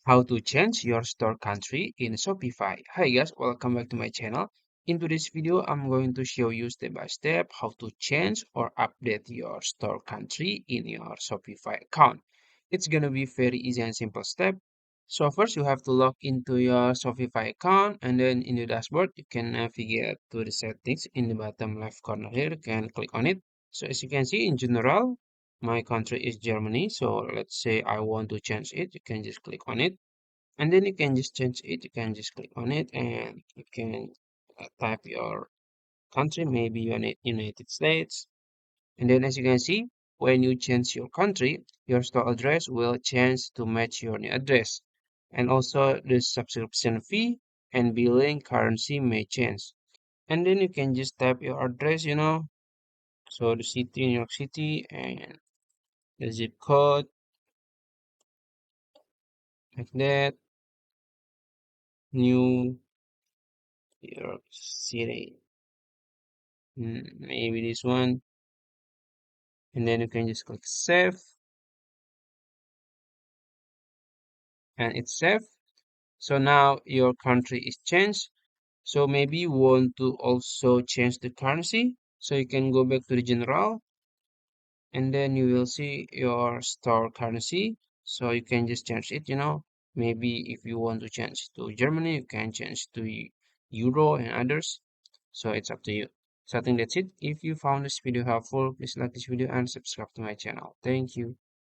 How to change your store country in Shopify. Hi guys, welcome back to my channel. In today's video, I'm going to show you step by step how to change or update your store country in your Shopify account. It's gonna be very easy and simple step. So first you have to log into your Shopify account, and then in the dashboard you can navigate to the settings in the bottom left corner here. You can click on it. So as you can see, in general, my country is Germany. So let's say I want to change it. You can just click on it, and then you can just change it. You can just click on it, and you can type your country, maybe United States. And then as you can see, when you change your country, your store address will change to match your new address. And also the subscription fee and billing currency may change. And then you can just type your address. So the city, New York City, and the zip code, like that. New York City. Maybe this one. And then you can just click save, and it's saved. So now your country is changed. So maybe you want to also change the currency. So you can go back to the general, and then you will see your store currency. So you can just change it. Maybe if you want to change to Germany, you can change to Euro and others. So it's up to you. So I think that's it. If you found this video helpful, please like this video and subscribe to my channel. Thank you.